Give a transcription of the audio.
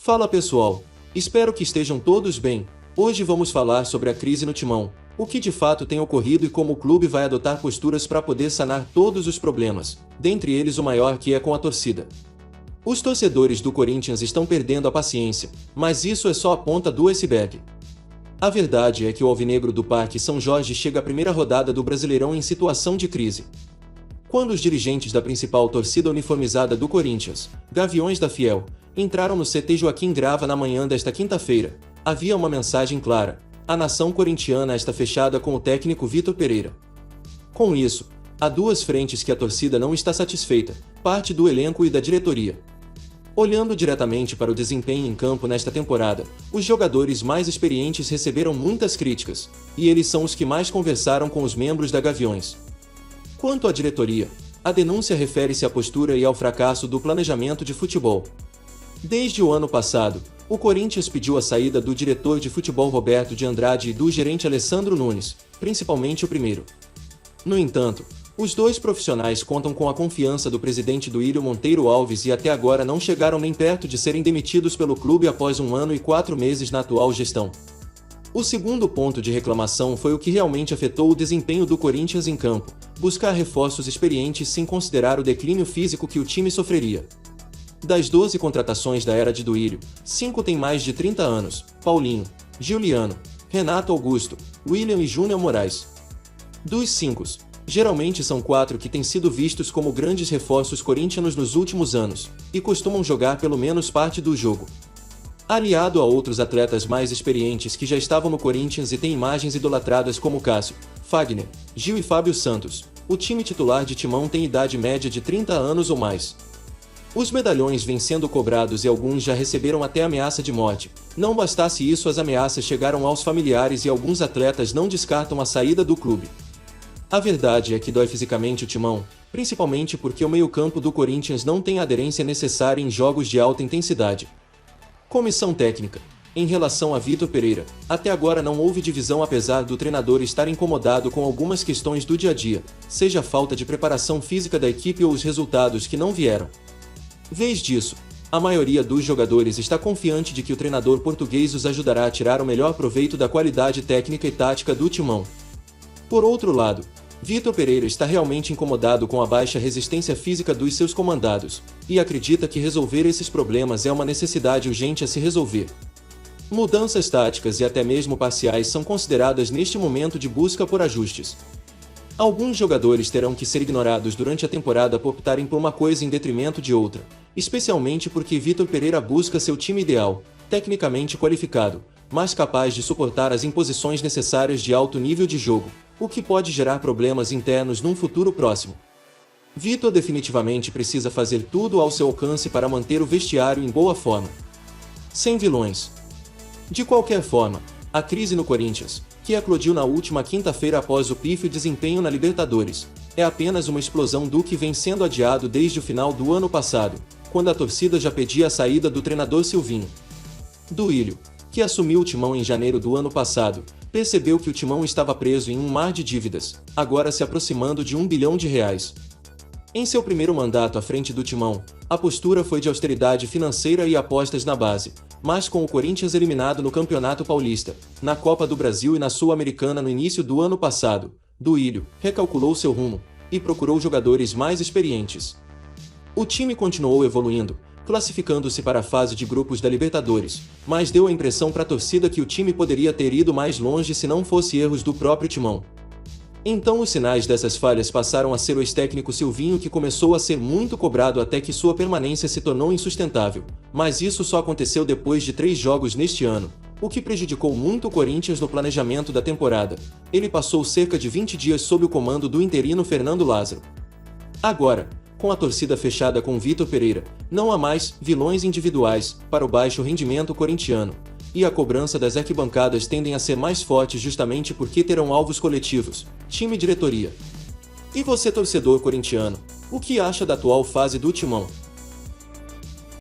Fala pessoal, espero que estejam todos bem. Hoje vamos falar sobre a crise no Timão, o que de fato tem ocorrido e como o clube vai adotar posturas para poder sanar todos os problemas, dentre eles o maior que é com a torcida. Os torcedores do Corinthians estão perdendo a paciência, mas isso é só a ponta do iceberg. A verdade é que o alvinegro do Parque São Jorge chega à primeira rodada do Brasileirão em situação de crise. Quando os dirigentes da principal torcida uniformizada do Corinthians, Gaviões da Fiel, entraram no CT Joaquim Grava na manhã desta quinta-feira, havia uma mensagem clara: a nação corintiana está fechada com o técnico Vitor Pereira. Com isso, há duas frentes que a torcida não está satisfeita, parte do elenco e da diretoria. Olhando diretamente para o desempenho em campo nesta temporada, os jogadores mais experientes receberam muitas críticas, e eles são os que mais conversaram com os membros da Gaviões. Quanto à diretoria, a denúncia refere-se à postura e ao fracasso do planejamento de futebol. Desde o ano passado, o Corinthians pediu a saída do diretor de futebol Roberto de Andrade e do gerente Alessandro Nunes, principalmente o primeiro. No entanto, os dois profissionais contam com a confiança do presidente Duílio Monteiro Alves e até agora não chegaram nem perto de serem demitidos pelo clube após 1 ano e 4 meses na atual gestão. O segundo ponto de reclamação foi o que realmente afetou o desempenho do Corinthians em campo: buscar reforços experientes sem considerar o declínio físico que o time sofreria. Das 12 contratações da era de Duílio, 5 têm mais de 30 anos: Paulinho, Giuliano, Renato Augusto, William e Júnior Moraes. Dos 5, geralmente são 4 que têm sido vistos como grandes reforços corintianos nos últimos anos, e costumam jogar pelo menos parte do jogo. Aliado a outros atletas mais experientes que já estavam no Corinthians e têm imagens idolatradas como Cássio, Fagner, Gil e Fábio Santos, o time titular de Timão tem idade média de 30 anos ou mais. Os medalhões vêm sendo cobrados e alguns já receberam até ameaça de morte. Não bastasse isso, as ameaças chegaram aos familiares e alguns atletas não descartam a saída do clube. A verdade é que dói fisicamente o Timão, principalmente porque o meio-campo do Corinthians não tem a aderência necessária em jogos de alta intensidade. Comissão técnica. Em relação a Vitor Pereira, até agora não houve divisão apesar do treinador estar incomodado com algumas questões do dia a dia, seja a falta de preparação física da equipe ou os resultados que não vieram. Vez disso, a maioria dos jogadores está confiante de que o treinador português os ajudará a tirar o melhor proveito da qualidade técnica e tática do Timão. Por outro lado, Vitor Pereira está realmente incomodado com a baixa resistência física dos seus comandados, e acredita que resolver esses problemas é uma necessidade urgente a se resolver. Mudanças táticas e até mesmo parciais são consideradas neste momento de busca por ajustes. Alguns jogadores terão que ser ignorados durante a temporada por optarem por uma coisa em detrimento de outra, especialmente porque Vitor Pereira busca seu time ideal, tecnicamente qualificado, mas capaz de suportar as imposições necessárias de alto nível de jogo, o que pode gerar problemas internos num futuro próximo. Vitor definitivamente precisa fazer tudo ao seu alcance para manter o vestiário em boa forma. Sem vilões. De qualquer forma, a crise no Corinthians, que eclodiu na última quinta-feira após o pífio desempenho na Libertadores, é apenas uma explosão do que vem sendo adiado desde o final do ano passado, quando a torcida já pedia a saída do treinador Silvinho. Duílio, que assumiu o Timão em janeiro do ano passado, percebeu que o Timão estava preso em um mar de dívidas, agora se aproximando de R$1 bilhão. Em seu primeiro mandato à frente do Timão, a postura foi de austeridade financeira e apostas na base, mas com o Corinthians eliminado no Campeonato Paulista, na Copa do Brasil e na Sul-Americana no início do ano passado, Duílio recalculou seu rumo e procurou jogadores mais experientes. O time continuou evoluindo, classificando-se para a fase de grupos da Libertadores, mas deu a impressão para a torcida que o time poderia ter ido mais longe se não fosse erros do próprio Timão. Então os sinais dessas falhas passaram a ser o ex-técnico Silvinho, que começou a ser muito cobrado até que sua permanência se tornou insustentável, mas isso só aconteceu depois de 3 jogos neste ano, o que prejudicou muito o Corinthians no planejamento da temporada. Ele passou cerca de 20 dias sob o comando do interino Fernando Lázaro. Agora, com a torcida fechada com Vitor Pereira, não há mais vilões individuais para o baixo rendimento corintiano, e a cobrança das arquibancadas tendem a ser mais forte justamente porque terão alvos coletivos, time e diretoria. E você, torcedor corintiano, o que acha da atual fase do Timão?